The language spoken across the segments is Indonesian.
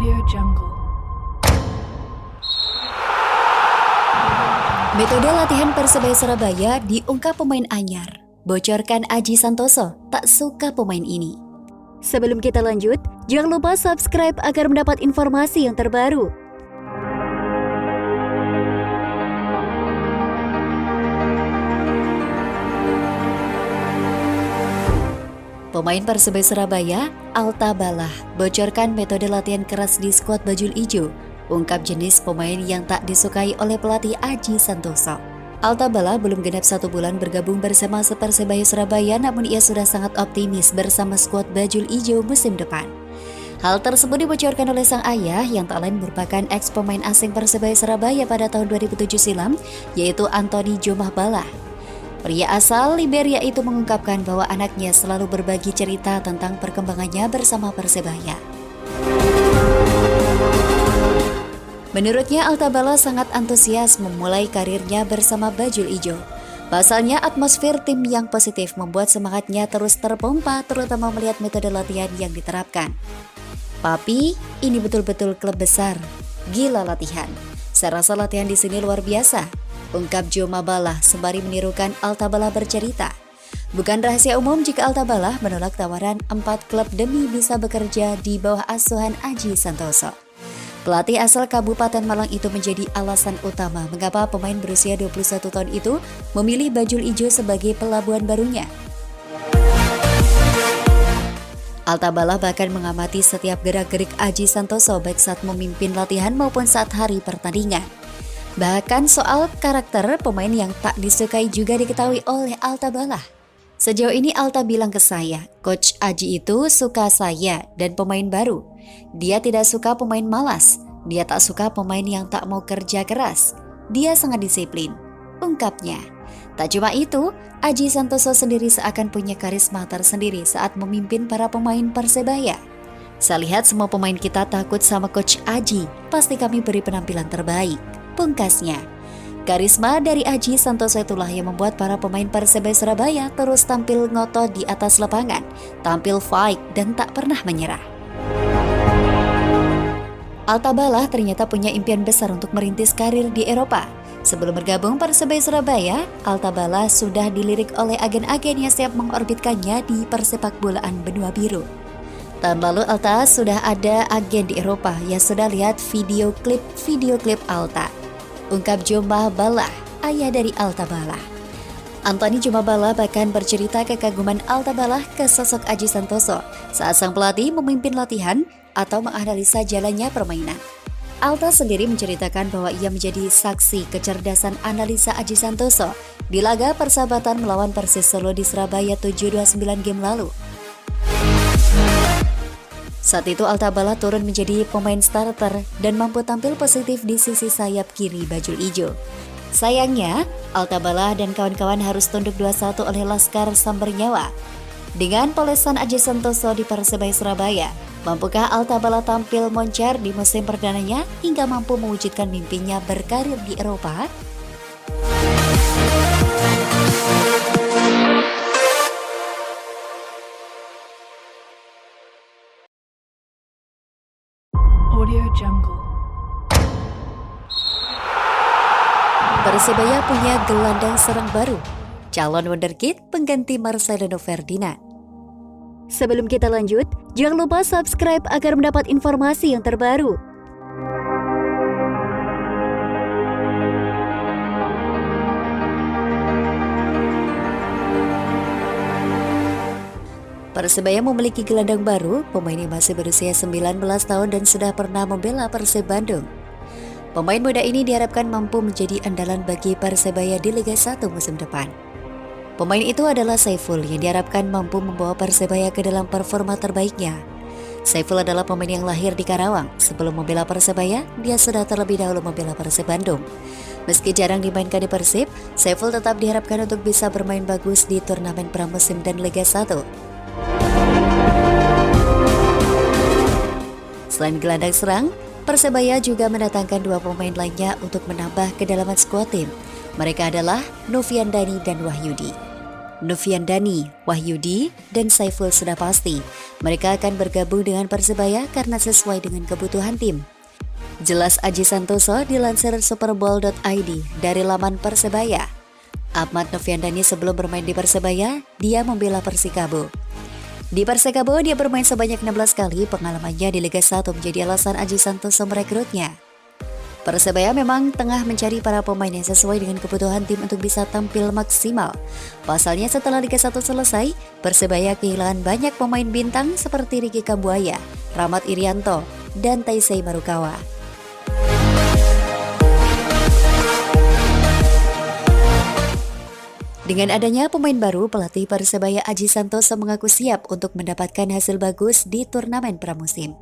Audio Jungle. Metode latihan Persebaya Surabaya diungkap pemain anyar. Bocorkan Aji Santoso tak suka pemain ini. Sebelum kita lanjut, jangan lupa subscribe agar mendapat informasi yang terbaru. Pemain Persebaya Surabaya, Alta Balah, bocorkan metode latihan keras di skuad Bajul Ijo. Ungkap jenis pemain yang tak disukai oleh pelatih Aji Santoso. Alta Balah belum genap 1 bulan bergabung bersama Persebaya Surabaya, namun ia sudah sangat optimis bersama skuad Bajul Ijo musim depan. Hal tersebut dibocorkan oleh sang ayah yang tak lain merupakan ex pemain asing Persebaya Surabaya pada tahun 2007 silam, yaitu Anthony Jomah Balah. Pria asal Liberia itu mengungkapkan bahwa anaknya selalu berbagi cerita tentang perkembangannya bersama Persebaya. Menurutnya, Alta Balah sangat antusias memulai karirnya bersama Bajul Ijo. Pasalnya, atmosfer tim yang positif membuat semangatnya terus terpompa, terutama melihat metode latihan yang diterapkan. Papi, ini betul-betul klub besar. Gila latihan. Saya rasa latihan di sini luar biasa. Ungkap Jomah Balah sembari menirukan Alta Balah bercerita. Bukan rahasia umum jika Alta Balah menolak tawaran 4 klub demi bisa bekerja di bawah asuhan Aji Santoso. Pelatih asal Kabupaten Malang itu menjadi alasan utama mengapa pemain berusia 21 tahun itu memilih Bajul Ijo sebagai pelabuhan barunya. Alta Balah bahkan mengamati setiap gerak-gerik Aji Santoso baik saat memimpin latihan maupun saat hari pertandingan. Bahkan soal karakter pemain yang tak disukai juga diketahui oleh Alta Balah. Sejauh ini Alta bilang ke saya, Coach Aji itu suka saya dan pemain baru. Dia tidak suka pemain malas. Dia tak suka pemain yang tak mau kerja keras. Dia sangat disiplin, ungkapnya. Tak cuma itu, Aji Santoso sendiri seakan punya karisma tersendiri saat memimpin para pemain Persebaya. Saya lihat semua pemain kita takut sama Coach Aji. Pasti kami beri penampilan terbaik, pungkasnya. Karisma dari Aji Santoso itulah yang membuat para pemain Persebaya Surabaya terus tampil ngotot di atas lapangan, tampil fight dan tak pernah menyerah. Alta Balah ternyata punya impian besar untuk merintis karir di Eropa. Sebelum bergabung Persebaya Surabaya, Alta Balah sudah dilirik oleh agen-agen yang siap mengorbitkannya di persepak bolaan benua biru. Tahun lalu Alta sudah ada agen di Eropa yang sudah lihat video klip Alta. Ungkap Jomah Balah, ayah dari Alta Balah. Anthony Jomah Balah bahkan bercerita kekaguman Alta Balah ke sosok Aji Santoso saat sang pelatih memimpin latihan atau menganalisa jalannya permainan. Alta sendiri menceritakan bahwa ia menjadi saksi kecerdasan analisa Aji Santoso di laga persahabatan melawan Persis Solo di Surabaya 7-29 game lalu. Saat itu Alta Balah turun menjadi pemain starter dan mampu tampil positif di sisi sayap kiri Bajul Ijo. Sayangnya, Alta Balah dan kawan-kawan harus tunduk 2-1 oleh Laskar Sambernyawa. Dengan polesan Aji Santoso di Persebaya Surabaya, mampukah Alta Balah tampil moncer di musim perdananya hingga mampu mewujudkan mimpinya berkarir di Eropa? Audio Jungle. Persebaya punya gelandang serang baru, calon wonderkid pengganti Marcelino Ferdinand. Sebelum kita lanjut, jangan lupa subscribe agar mendapat informasi yang terbaru. Persebaya memiliki gelandang baru, pemain yang masih berusia 19 tahun dan sudah pernah membela Persib Bandung. Pemain muda ini diharapkan mampu menjadi andalan bagi Persebaya di Liga 1 musim depan. Pemain itu adalah Saiful yang diharapkan mampu membawa Persebaya ke dalam performa terbaiknya. Saiful adalah pemain yang lahir di Karawang. Sebelum membela Persebaya, dia sudah terlebih dahulu membela Persib Bandung. Meski jarang dimainkan di Persib, Saiful tetap diharapkan untuk bisa bermain bagus di turnamen pramusim dan Liga 1. Selain gelandang serang, Persebaya juga mendatangkan 2 pemain lainnya untuk menambah kedalaman skuad tim. Mereka adalah Novian Dani dan Wahyudi. Novian Dani, Wahyudi, dan Saiful sudah pasti. Mereka akan bergabung dengan Persebaya karena sesuai dengan kebutuhan tim. Jelas Aji Santoso dilansir superbowl.id dari laman Persebaya. Ahmad Novian Dani sebelum bermain di Persebaya, dia membela Persikabo. Di Persikabo, dia bermain sebanyak 16 kali, pengalamannya di Liga 1 menjadi alasan Aji Santoso merekrutnya. Persebaya memang tengah mencari para pemain yang sesuai dengan kebutuhan tim untuk bisa tampil maksimal. Pasalnya setelah Liga 1 selesai, Persebaya kehilangan banyak pemain bintang seperti Ricky Kambuaya, Rahmat Irianto, dan Taisei Marukawa. Dengan adanya pemain baru, pelatih Persebaya Aji Santoso mengaku siap untuk mendapatkan hasil bagus di turnamen pramusim.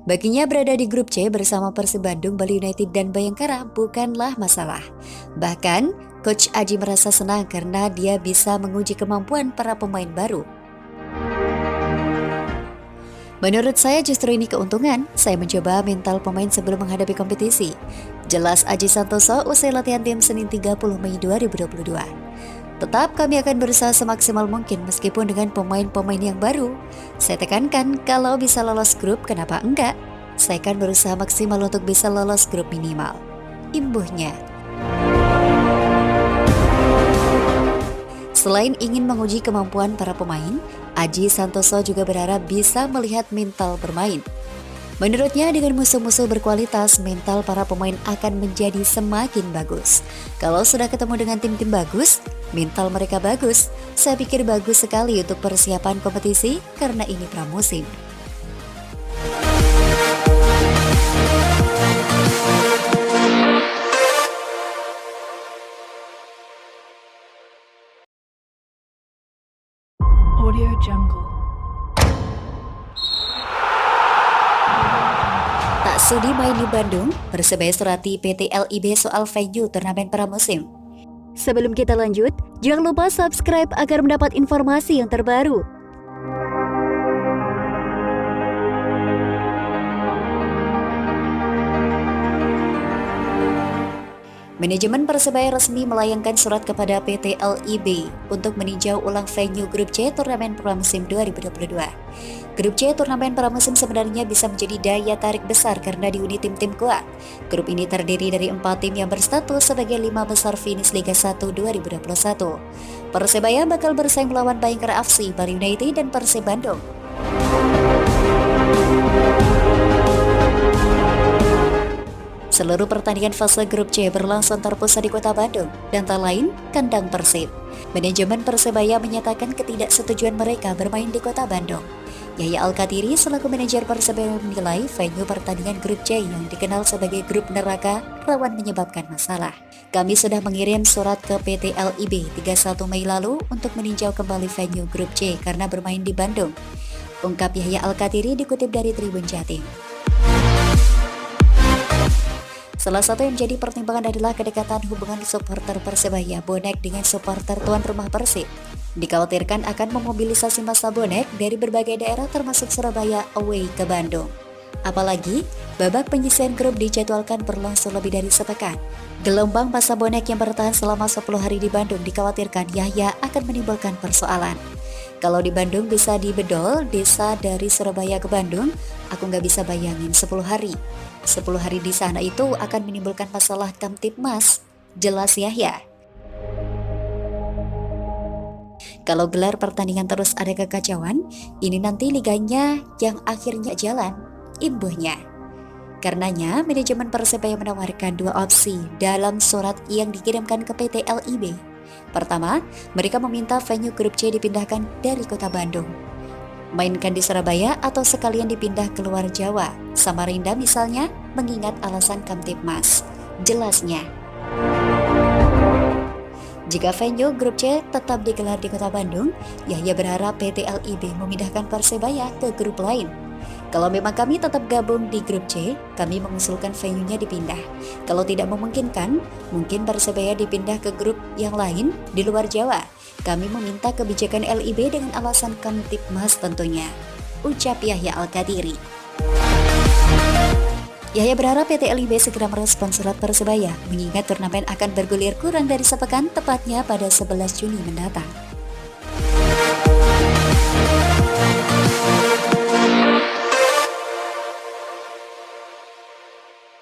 Baginya berada di grup C bersama Persib Bandung, Bali United, dan Bayangkara bukanlah masalah. Bahkan, Coach Aji merasa senang karena dia bisa menguji kemampuan para pemain baru. Menurut saya justru ini keuntungan, saya mencoba mental pemain sebelum menghadapi kompetisi. Jelas Aji Santoso usai latihan tim Senin 30 Mei 2022. Tetap kami akan berusaha semaksimal mungkin meskipun dengan pemain-pemain yang baru. Saya tekankan kalau bisa lolos grup, kenapa enggak? Saya akan berusaha maksimal untuk bisa lolos grup minimal. Imbuhnya. Selain ingin menguji kemampuan para pemain, Aji Santoso juga berharap bisa melihat mental bermain. Menurutnya dengan musuh-musuh berkualitas, mental para pemain akan menjadi semakin bagus. Kalau sudah ketemu dengan tim-tim bagus, mental mereka bagus. Saya pikir bagus sekali untuk persiapan kompetisi karena ini pramusim. Audio Jungle. Tak sudi main di Bandung, Persebaya surati PT LIB soal venue turnamen pramusim. Sebelum kita lanjut, jangan lupa subscribe agar mendapat informasi yang terbaru. Manajemen Persebaya resmi melayangkan surat kepada PT LIB untuk meninjau ulang venue Grup C turnamen pramusim 2022. Grup C turnamen pramusim sebenarnya bisa menjadi daya tarik besar karena dihuni tim-tim kuat. Grup ini terdiri dari 4 tim yang berstatus sebagai 5 besar finish Liga 1 2021. Persebaya bakal bersaing melawan Bayangkara FC, Bali United, dan Persib Bandung. Seluruh pertandingan fase grup C berlangsung terpusat di Kota Bandung dan tak lain kandang Persib. Manajemen Persebaya menyatakan ketidaksetujuan mereka bermain di Kota Bandung. Yahya Al-Katiri selaku manajer Persebaya menilai venue pertandingan grup C yang dikenal sebagai grup neraka rawan menyebabkan masalah. Kami sudah mengirim surat ke PT LIB 31 Mei lalu untuk meninjau kembali venue grup C karena bermain di Bandung. Ungkap Yahya Al-Katiri dikutip dari Tribun Jatim. Salah satu yang menjadi pertimbangan adalah kedekatan hubungan supporter Persebaya Bonek dengan supporter tuan rumah Persib. Dikhawatirkan akan memobilisasi massa bonek dari berbagai daerah termasuk Surabaya away ke Bandung. Apalagi, babak penyisihan grup dijadwalkan berlangsung lebih dari sepekan. Gelombang massa bonek yang bertahan selama 10 hari di Bandung dikhawatirkan Yahya akan menimbulkan persoalan. Kalau di Bandung bisa dibedol, desa dari Surabaya ke Bandung, aku nggak bisa bayangin 10 hari. 10 hari di sana itu akan menimbulkan masalah Kamtibmas, jelas Yahya. Kalau gelar pertandingan terus ada kekacauan, ini nanti liganya yang akhirnya jalan, imbuhnya. Karenanya, manajemen Persebaya menawarkan 2 opsi dalam surat yang dikirimkan ke PT LIB. Pertama, mereka meminta venue grup C dipindahkan dari kota Bandung. Mainkan di Surabaya atau sekalian dipindah keluar Jawa, Samarinda misalnya, mengingat alasan Kamtibmas. Jelasnya, jika venue grup C tetap digelar di kota Bandung, Yahya berharap PT LIB memindahkan Persebaya ke grup lain. Kalau memang kami tetap gabung di grup C, kami mengusulkan venue-nya dipindah. Kalau tidak memungkinkan, mungkin Persebaya dipindah ke grup yang lain di luar Jawa. Kami meminta kebijakan LIB dengan alasan Kamtibmas tentunya, ucap Yahya Al-Katiri. Yahya berharap PT LIB segera merespons surat Persebaya, mengingat turnamen akan bergulir kurang dari sepekan, tepatnya pada 11 Juni mendatang.